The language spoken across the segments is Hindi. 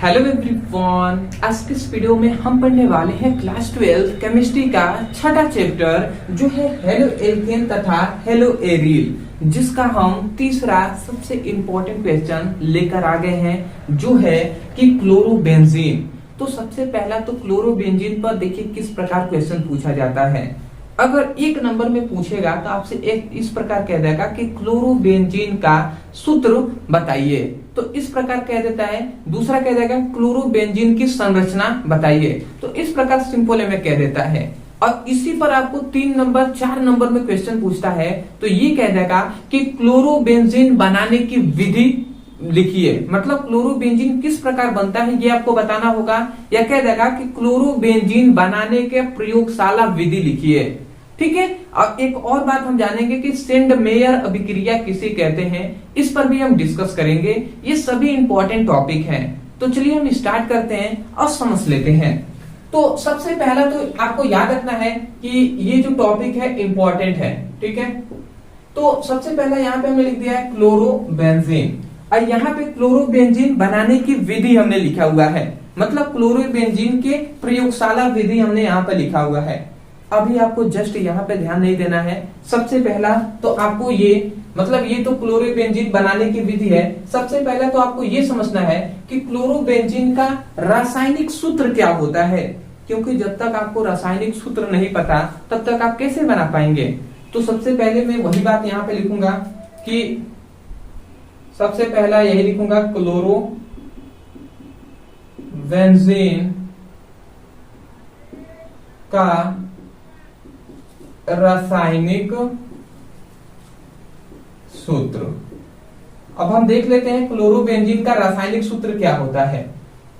हेलो एवरीवन, आज के इस वीडियो में हम पढ़ने वाले हैं क्लास 12 केमिस्ट्री का छठा चैप्टर जो है हेलो एल्केन तथा हेलो एरिल, जिसका हम तीसरा सबसे इम्पोर्टेंट क्वेश्चन लेकर आ गए हैं जो है कि क्लोरोबेंजीन। तो सबसे पहला तो क्लोरोबेंजीन पर देखिए किस प्रकार क्वेश्चन पूछा जाता है। अगर एक नंबर में पूछेगा तो आपसे एक इस प्रकार कह देगा कि क्लोरोबेंजीन का सूत्र बताइए, तो इस प्रकार कह देता है। दूसरा कह देगा क्लोरोबेंजीन की संरचना बताइए, तो इस प्रकार सिंपल में कह देता है। और इसी पर आपको 3 नंबर 4 नंबर में क्वेश्चन पूछता है तो ये कह देगा कि क्लोरोबेंजीन बनाने की विधि लिखिए, मतलब क्लोरोबेंजीन किस प्रकार बनता है ये आपको बताना होगा। या कह देगा कि क्लोरोबेंजीन बनाने के प्रयोगशाला विधि लिखिए, ठीक है। और एक और बात हम जानेंगे कि सेंड मेयर अभिक्रिया किसे कहते हैं, इस पर भी हम डिस्कस करेंगे। ये सभी इंपॉर्टेंट टॉपिक हैं, तो चलिए हम स्टार्ट करते हैं और समझ लेते हैं। तो सबसे पहला तो आपको याद रखना है कि ये जो टॉपिक है इंपॉर्टेंट है, ठीक है। तो सबसे पहला यहाँ पे हमने लिख दिया है क्लोरोबेंजीन, और यहाँ पे क्लोरोबेंजीन बनाने की विधि हमने लिखा हुआ है, मतलब क्लोरोबेंजीन के प्रयोगशाला विधि हमने यहाँ पे लिखा हुआ है। अभी आपको जस्ट यहाँ पे ध्यान नहीं देना है। सबसे पहला तो आपको ये, मतलब ये तो क्लोरोबेंजीन बनाने की विधि है। सबसे पहला तो आपको ये समझना है कि क्लोरोबेंजीन का रासायनिक सूत्र क्या होता है, क्योंकि जब तक आपको रासायनिक सूत्र नहीं पता तब तक आप कैसे बना पाएंगे। तो सबसे पहले मैं वही बात यहाँ पे लिखूंगा कि सबसे पहला यही लिखूंगा क्लोरोबेंजीन का रासायनिक सूत्र। अब हम देख लेते हैं क्लोरोबेंजीन का रासायनिक सूत्र क्या होता है।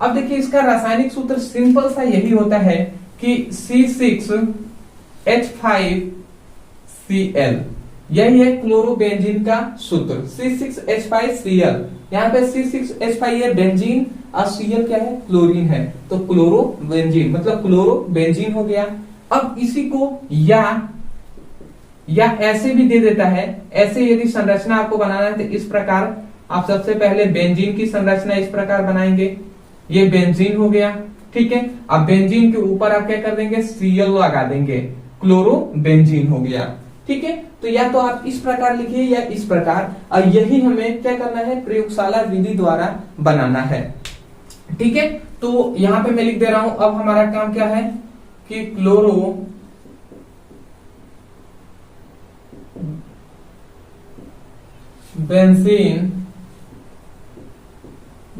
अब देखिए इसका रासायनिक सूत्र सिंपल सा यही होता है कि C6H5Cl, यही है क्लोरोबेंजीन का सूत्र C6H5Cl। यहाँ पे C6H5 है बेंजीन और Cl क्या है, क्लोरीन है, तो क्लोरोबेंजीन मतलब क्लोरोबेंजीन हो गया। अब इसी को या ऐसे भी दे देता है। ऐसे यदि संरचना आपको बनाना है तो इस प्रकार आप सबसे पहले बेंजीन की संरचना इस प्रकार बनाएंगे। ये बेंजीन हो गया, ठीक है। अब बेंजीन के ऊपर आप क्या कर देंगे, Cl लगा देंगे, क्लोरोबेंजीन हो गया, ठीक है। तो या तो आप इस प्रकार लिखिए या इस प्रकार, और यही हमें क्या करना है, प्रयोगशाला विधि द्वारा बनाना है, ठीक है। तो यहाँ पे मैं लिख दे रहा हूं। अब हमारा काम क्या है कि क्लोरोबेंजीन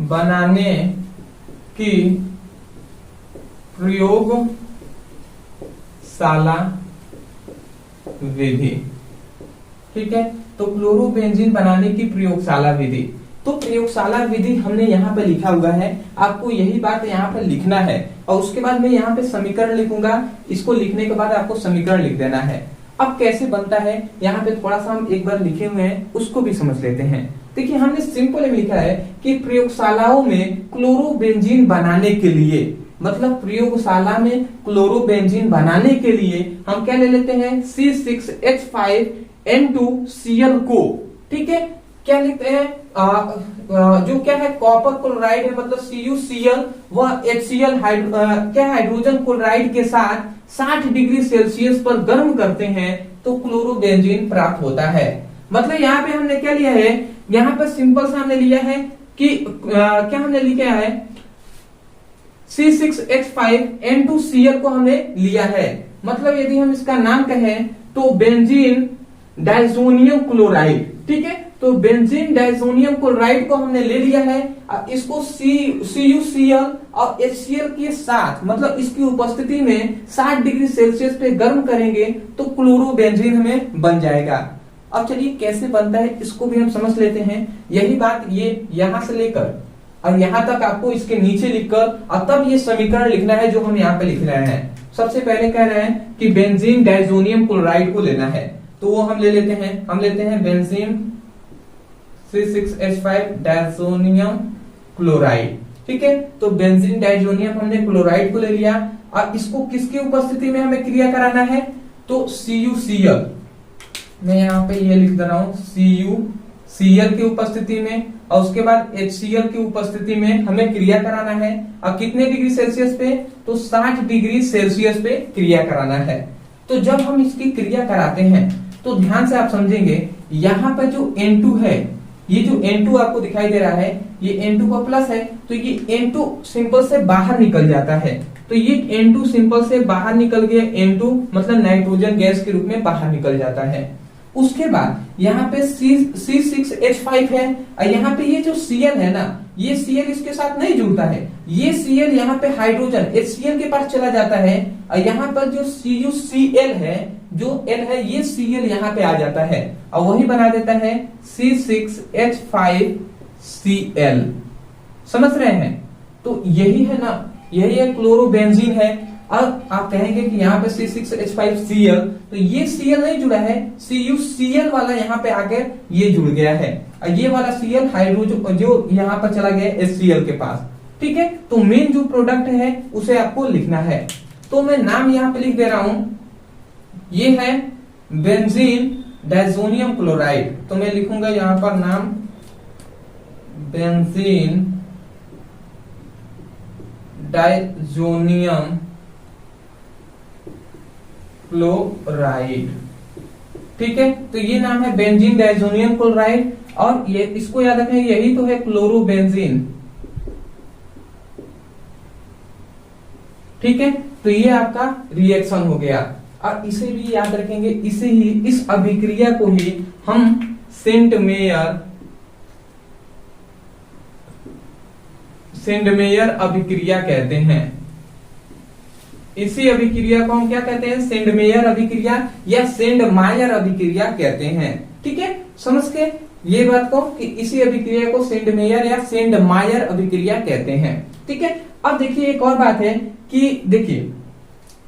बनाने की प्रयोगशाला विधि, ठीक है। तो क्लोरोबेंजीन बनाने की प्रयोगशाला विधि, तो प्रयोगशाला विधि हमने यहाँ पे लिखा हुआ है। आपको यही बात यहाँ पे लिखना है, और उसके बाद मैं यहाँ पे समीकरण लिखूंगा। इसको लिखने के बाद आपको समीकरण लिख देना है। अब कैसे बनता है यहाँ पे थोड़ा सा हम एक बार लिखे हुए हैं, उसको भी समझ लेते हैं। देखिए हमने सिंपल में लिखा है कि प्रयोगशालाओं में क्लोरोबेंजीन बनाने के लिए, मतलब प्रयोगशाला में क्लोरोबेंजीन बनाने के लिए हम क्या ले लेते हैं, C6H5N2Cl को, ठीक है। क्या लिखते हैं, जो क्या है कॉपर क्लोराइड है, मतलब CuCl, वह HCl क्या हाइड्रोजन क्लोराइड के साथ 60 डिग्री सेल्सियस पर गर्म करते हैं तो क्लोरोबेंजीन प्राप्त होता है। मतलब यहाँ पे हमने क्या लिया है, यहाँ पर सिंपल सा हमने लिया है कि क्या हमने लिखा है, C6H5N2Cl को हमने लिया है। मतलब यदि हम इसका नाम कहें तो बेंजीन डाइजोनियम क्लोराइड, ठीक है। तो बेंजीन डाइजोनियम क्लोराइड को हमने ले लिया है। इसको CuCl और HCl के साथ, मतलब इसकी उपस्थिति में 60 डिग्री सेल्सियस पे गर्म करेंगे तो क्लोरोबेंजीन हमें बन जाएगा। अब चलिए कैसे बनता है इसको भी हम समझ लेते हैं। यही बात ये यहां से लेकर और यहां तक आपको इसके नीचे लिखकर और तब ये समीकरण लिखना है जो हम यहाँ पे लिख रहे हैं। सबसे पहले कह रहे हैं कि बेंजीन डाइजोनियम क्लोराइड को लेना है, तो वो हम ले लेते हैं। हम लेते हैं बेंजीन C6H5 डाइजोनियम क्लोराइड, ठीक है। तो बेंजीन डाइजोनियम हमने क्लोराइड को ले लिया, और इसको किसकी उपस्थिति में हमें क्रिया कराना है, तो CuCl, मैं यहाँ पे ये लिख दे रहा हूं Cl की उपस्थिति में और उसके बाद HCl की उपस्थिति में हमें क्रिया कराना है। और कितने डिग्री सेल्सियस पे? तो 60 डिग्री सेल्सियस पे क्रिया कराना है। तो जब हम इसकी क्रिया कराते हैं तो ध्यान से आप समझेंगे, यहाँ पर जो N2 है, ये जो N2 आपको दिखाई दे रहा है, ये N2 का प्लस है, तो ये N2 सिंपल से बाहर निकल जाता है। तो ये N2 सिंपल से बाहर निकल गया, N2 मतलब नाइट्रोजन गैस के रूप में बाहर निकल जाता है। उसके बाद यहाँ पे C6H5 है, और यहाँ पे ये जो Cl है ना, ये Cl इसके साथ नहीं जुड़ता है, ये Cl यहाँ पे हाइड्रोजन HCl के पास चला जाता है, और यहाँ पर जो CuCl है, जो L है, ये Cl यहाँ पे आ जाता है और वही बना देता है C6H5Cl। समझ रहे हैं? तो यही है ना, यही है क्लोरोबेंजीन है। अब आप कहेंगे कि यहाँ पे C6H5Cl, तो ये Cl नहीं जुड़ा है, CuCl वाला यहाँ पे आकर ये जुड़ गया है, और ये वाला Cl हाइड्रोजन जो यहाँ पर चला गया HCl के पास। ठीक है, तो मेन जो प्रोडक्ट है उसे आपको लिखना है। तो मैं नाम यहाँ पे लिख दे रहा हूं, ये है बेंजीन डायजोनियम क्लोराइड। तो मैं लिखूंगा यहाँ पर नाम बेंजीन डायजोनियम क्लोराइड। ठीक है, तो ये नाम है बेंजीन डायजोनियम क्लोराइड, और ये इसको याद रखें, यही तो है क्लोरोबेंजीन। ठीक है, तो ये आपका रिएक्शन हो गया, और इसे भी याद रखेंगे, इसे ही, इस अभिक्रिया को ही हम सेंडमेयर अभिक्रिया कहते हैं। इसी अभिक्रिया को हम क्या कहते हैं? सेंडमेयर अभिक्रिया या सेंडमायर अभिक्रिया कहते हैं। ठीक है, समझ के ये बात को कि इसी अभिक्रिया को सेंडमेयर या सेंडमायर अभिक्रिया कहते हैं। ठीक है, अब देखिए एक और बात है कि देखिए,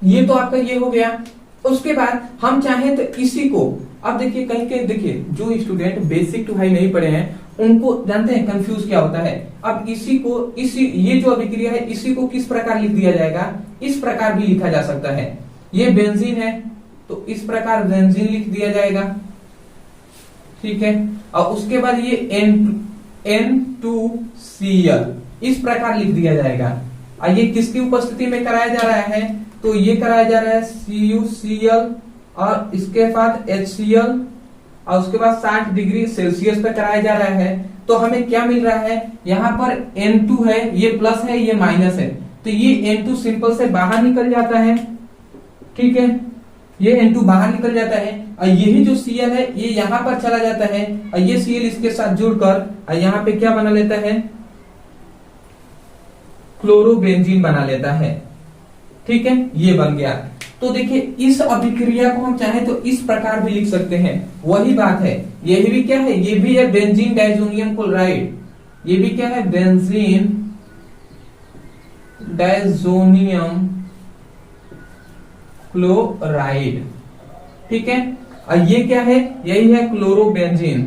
ये तो आपका ये हो गया। उसके बाद हम चाहें तो इसी को, अब देखिए कहीं कहीं देखिए जो स्टूडेंट बेसिक टू हाई नहीं पढ़े हैं उनको जानते हैं कंफ्यूज क्या होता है। अब इसी को, इसी ये जो अभिक्रिया है, इसी को किस प्रकार लिख दिया जाएगा? इस प्रकार भी लिखा जा सकता है। ये बेंजीन है तो इस प्रकार बेंजीन लिख दिया जाएगा। ठीक है, और उसके बाद ये N2Cl इस प्रकार लिख दिया जाएगा। और ये किसकी उपस्थिति में कराया जा रहा है? तो ये कराया जा रहा है CuCl और इसके बाद HCl, और उसके बाद 60 डिग्री सेल्सियस पे कराया जा रहा है। तो हमें क्या मिल रहा है? यहाँ पर N2 है, ये प्लस है, ये माइनस है, तो ये N2 सिंपल से बाहर निकल जाता है। ठीक है, ये N2 बाहर निकल जाता है, और यही जो Cl है ये यहाँ पर चला जाता है, और ये Cl इसके साथ जुड़कर और यहाँ पे क्या बना लेता है? क्लोरोबेंजीन बना लेता है। ठीक है, ये बन गया। तो देखिए इस अभिक्रिया को हम चाहे तो इस प्रकार भी लिख सकते हैं, वही बात है। यही भी क्या है? ये भी है बेंजीन डायजोनियम क्लोराइड, ये भी क्या है? Benzene diazonium chloride. ठीक है, और ये क्या है? यही है क्लोरोबेंजीन।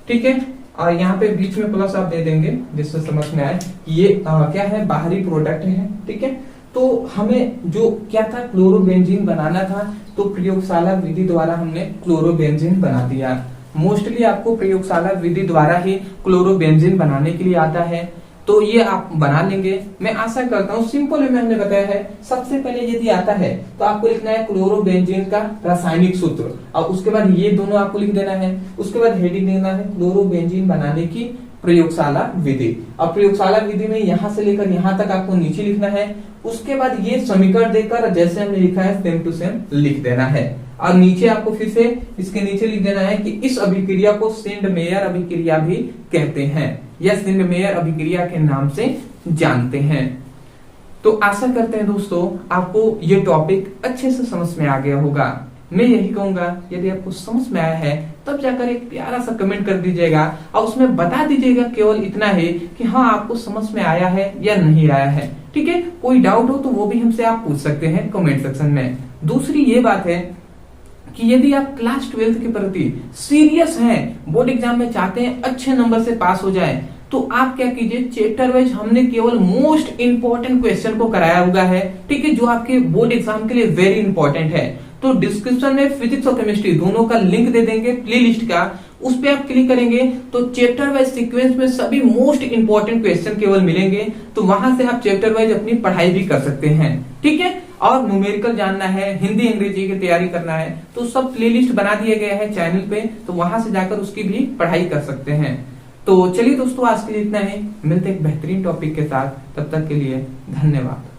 ठीक है, और यहाँ पे बीच में प्लस आप दे देंगे जिससे समझ में आए कि ये क्या है? बाहरी प्रोडक्ट है। ठीक है, तो हमें जो क्या था? क्लोरोबेंजीन बनाना था, तो प्रयोगशाला विधि द्वारा हमने क्लोरोबेंजीन बना दिया। मोस्टली आपको प्रयोगशाला विधि द्वारा ही क्लोरोबेंजीन बनाने के लिए आता है, तो ये आप बना लेंगे। मैं आशा करता हूँ सिंपल वे में हमने बताया है। सबसे पहले यदि आता है तो आपको लिखना है क्लोरोबेंजीन का रासायनिक सूत्र, और उसके बाद ये दोनों आपको लिख देना है। उसके बाद हेडिंग देना है क्लोरोबेंजीन बनाने की प्रयोगशाला विधि। अब प्रयोगशाला विधि में यहाँ से लेकर यहाँ तक आपको नीचे लिखना है। उसके बाद ये समीकरण देकर जैसे हमने लिखा है सेम टू सेम लिख देना है, और नीचे आपको फिर से इसके नीचे लिख देना है कि इस अभिक्रिया को सेंडमेयर अभिक्रिया भी कहते हैं, या सेंडमेयर अभिक्रिया के नाम से जानते हैं। तो आशा करते हैं दोस्तों आपको ये टॉपिक अच्छे से समझ में आ गया होगा। मैं यही कहूंगा यदि आपको समझ में आया है तब जाकर एक प्यारा सा कमेंट कर दीजिएगा, और उसमें बता दीजिएगा केवल इतना है कि हाँ आपको समझ में आया है या नहीं आया है। ठीक है, कोई डाउट हो तो वो भी हमसे आप पूछ सकते हैं कमेंट सेक्शन में। दूसरी ये बात है कि यदि आप क्लास 12 के प्रति सीरियस हैं, बोर्ड एग्जाम में चाहते हैं अच्छे नंबर से पास हो जाएं, तो आप क्या कीजिए, चैप्टर वाइज हमने केवल मोस्ट इंपोर्टेंट क्वेश्चन को कराया हुआ है। ठीक है, जो आपके बोर्ड एग्जाम के लिए वेरी इंपॉर्टेंट है। तो डिस्क्रिप्शन में फिजिक्स और केमिस्ट्री दोनों का लिंक दे देंगे प्लेलिस्ट का, उस पे आप क्लिक करेंगे तो चैप्टर वाइज सीक्वेंस में सभी मोस्ट इंपॉर्टेंट क्वेश्चन केवल मिलेंगे, तो वहां से आप चैप्टर वाइज अपनी पढ़ाई भी कर सकते हैं। ठीक है, और न्यूमेरिकल जानना है, हिंदी अंग्रेजी की तैयारी करना है, तो सब प्लेलिस्ट बना दिया गया है चैनल पे, तो वहां से जाकर उसकी भी पढ़ाई कर सकते हैं। तो चलिए दोस्तों, आज के लिए इतना ही, मिलते एक बेहतरीन टॉपिक के साथ, तब तक के लिए धन्यवाद।